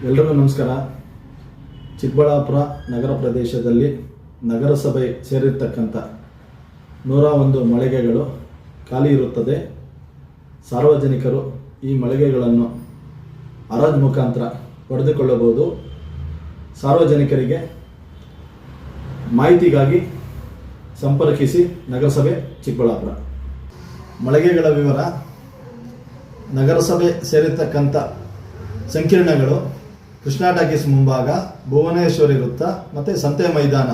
ಎಲ್ಲರಿಗೂ ನಮಸ್ಕಾರ. ಚಿಕ್ಕಬಳ್ಳಾಪುರ ನಗರ ಪ್ರದೇಶದಲ್ಲಿ ನಗರಸಭೆ ಸೇರಿರ್ತಕ್ಕಂಥ 101 ಮಳಿಗೆಗಳು ಖಾಲಿ ಇರುತ್ತದೆ. ಸಾರ್ವಜನಿಕರು ಈ ಮಳಿಗೆಗಳನ್ನು ಹರಾಜು ಮುಖಾಂತರ ಪಡೆದುಕೊಳ್ಳಬಹುದು. ಸಾರ್ವಜನಿಕರಿಗೆ ಮಾಹಿತಿಗಾಗಿ ಸಂಪರ್ಕಿಸಿ ನಗರಸಭೆ ಚಿಕ್ಕಬಳ್ಳಾಪುರ. ಮಳಿಗೆಗಳ ವಿವರ: ನಗರಸಭೆ ಸೇರಿರ್ತಕ್ಕಂಥ ಸಂಕೀರ್ಣಗಳು ಕೃಷ್ಣ ಟಾಕೀಸ್ ಮುಂಭಾಗ, ಭುವನೇಶ್ವರಿ ವೃತ್ತ ಮತ್ತು ಸಂತೆ ಮೈದಾನ,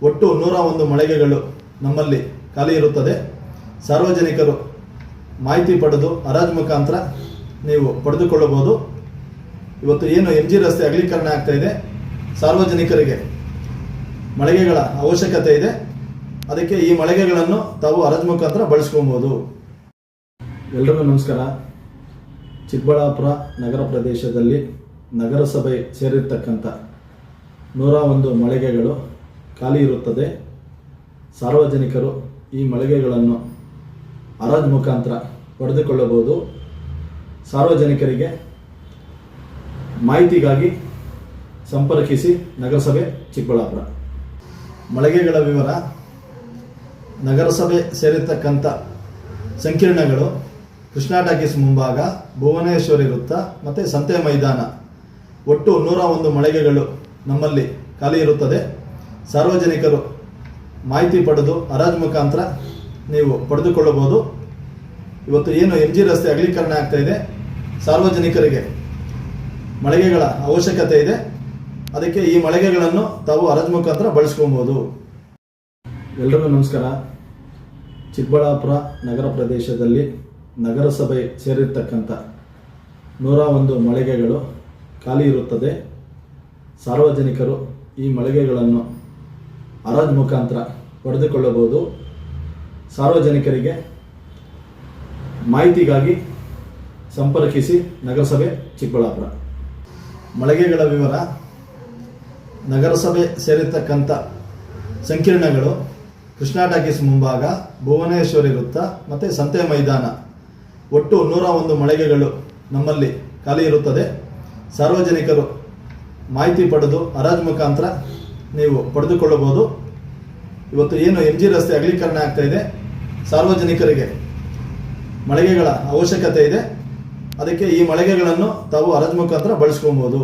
ಒಟ್ಟು 101 ಮಳಿಗೆಗಳು ನಮ್ಮಲ್ಲಿ ಖಾಲಿ ಇರುತ್ತದೆ. ಸಾರ್ವಜನಿಕರು ಮಾಹಿತಿ ಪಡೆದು ಹರಾಜು ಮುಖಾಂತರ ನೀವು ಪಡೆದುಕೊಳ್ಳಬಹುದು. ಇವತ್ತು ಏನು MG ರಸ್ತೆ ಅಗಲೀಕರಣ ಆಗ್ತಾ ಇದೆ, ಸಾರ್ವಜನಿಕರಿಗೆ ಮಳಿಗೆಗಳ ಅವಶ್ಯಕತೆ ಇದೆ. ಅದಕ್ಕೆ ಈ ಮಳಿಗೆಗಳನ್ನು ತಾವು ಹರಾಜು ಮುಖಾಂತರ ಬಳಸ್ಕೊಬೋದು. ಎಲ್ಲರಿಗೂ ನಮಸ್ಕಾರ. ಚಿಕ್ಕಬಳ್ಳಾಪುರ ನಗರ ಪ್ರದೇಶದಲ್ಲಿ ನಗರಸಭೆ ಸೇರಿರ್ತಕ್ಕಂಥ 101 ಮಳಿಗೆಗಳು ಖಾಲಿ ಇರುತ್ತದೆ. ಸಾರ್ವಜನಿಕರು ಈ ಮಳಿಗೆಗಳನ್ನು ಹರಾಜು ಮುಖಾಂತರ ಪಡೆದುಕೊಳ್ಳಬಹುದು. ಸಾರ್ವಜನಿಕರಿಗೆ ಮಾಹಿತಿಗಾಗಿ ಸಂಪರ್ಕಿಸಿ ನಗರಸಭೆ ಚಿಕ್ಕಬಳ್ಳಾಪುರ. ಮಳಿಗೆಗಳ ವಿವರ: ನಗರಸಭೆ ಸೇರಿರ್ತಕ್ಕಂಥ ಸಂಕೀರ್ಣಗಳು ಕೃಷ್ಣ ಟಾಕೀಸ್ ಮುಂಭಾಗ, ಭುವನೇಶ್ವರಿ ವೃತ್ತ ಮತ್ತು ಸಂತೆ ಮೈದಾನ, ಒಟ್ಟು 101 ಮಳಿಗೆಗಳು ನಮ್ಮಲ್ಲಿ ಖಾಲಿ ಇರುತ್ತದೆ. ಸಾರ್ವಜನಿಕರು ಮಾಹಿತಿ ಪಡೆದು ಹರಾಜು ಮುಖಾಂತರ ನೀವು ಪಡೆದುಕೊಳ್ಳಬಹುದು. ಇವತ್ತು ಏನು MG ರಸ್ತೆ ಅಗಲೀಕರಣ ಆಗ್ತಾ ಇದೆ, ಸಾರ್ವಜನಿಕರಿಗೆ ಮಳಿಗೆಗಳ ಅವಶ್ಯಕತೆ ಇದೆ. ಅದಕ್ಕೆ ಈ ಮಳಿಗೆಗಳನ್ನು ತಾವು ಹರಾಜು ಮುಖಾಂತರ ಬಳಸ್ಕೊಬೋದು. ಎಲ್ಲರಿಗೂ ನಮಸ್ಕಾರ. ಚಿಕ್ಕಬಳ್ಳಾಪುರ ನಗರ ಪ್ರದೇಶದಲ್ಲಿ ನಗರಸಭೆ ಸೇರಿರ್ತಕ್ಕಂಥ 101 ಮಳಿಗೆಗಳು ಖಾಲಿ ಇರುತ್ತದೆ. ಸಾರ್ವಜನಿಕರು ಈ ಮಳಿಗೆಗಳನ್ನು ಹರಾಜು ಮುಖಾಂತರ ಪಡೆದುಕೊಳ್ಳಬಹುದು. ಸಾರ್ವಜನಿಕರಿಗೆ ಮಾಹಿತಿಗಾಗಿ ಸಂಪರ್ಕಿಸಿ ನಗರಸಭೆ ಚಿಕ್ಕಬಳ್ಳಾಪುರ. ಮಳಿಗೆಗಳ ವಿವರ: ನಗರಸಭೆ ಸೇರಿರ್ತಕ್ಕಂಥ ಸಂಕೀರ್ಣಗಳು ಕೃಷ್ಣ ಟಾಕೀಸ್ ಮುಂಭಾಗ, ಭುವನೇಶ್ವರಿ ವೃತ್ತ ಮತ್ತು ಸಂತೆ ಮೈದಾನ, ಒಟ್ಟು 101 ಮಳಿಗೆಗಳು ನಮ್ಮಲ್ಲಿ ಖಾಲಿ ಇರುತ್ತದೆ. ಸಾರ್ವಜನಿಕರು ಮಾಹಿತಿ ಪಡೆದು ಹರಾಜು ಮುಖಾಂತರ ನೀವು ಪಡೆದುಕೊಳ್ಳಬಹುದು. ಇವತ್ತು ಏನು MG ರಸ್ತೆ ಅಗಲೀಕರಣ ಆಗ್ತಾ ಇದೆ, ಸಾರ್ವಜನಿಕರಿಗೆ ಮಳಿಗೆಗಳ ಅವಶ್ಯಕತೆ ಇದೆ. ಅದಕ್ಕೆ ಈ ಮಳಿಗೆಗಳನ್ನು ತಾವು ಹರಾಜು ಮುಖಾಂತರ ಬಳಸ್ಕೊಬೋದು.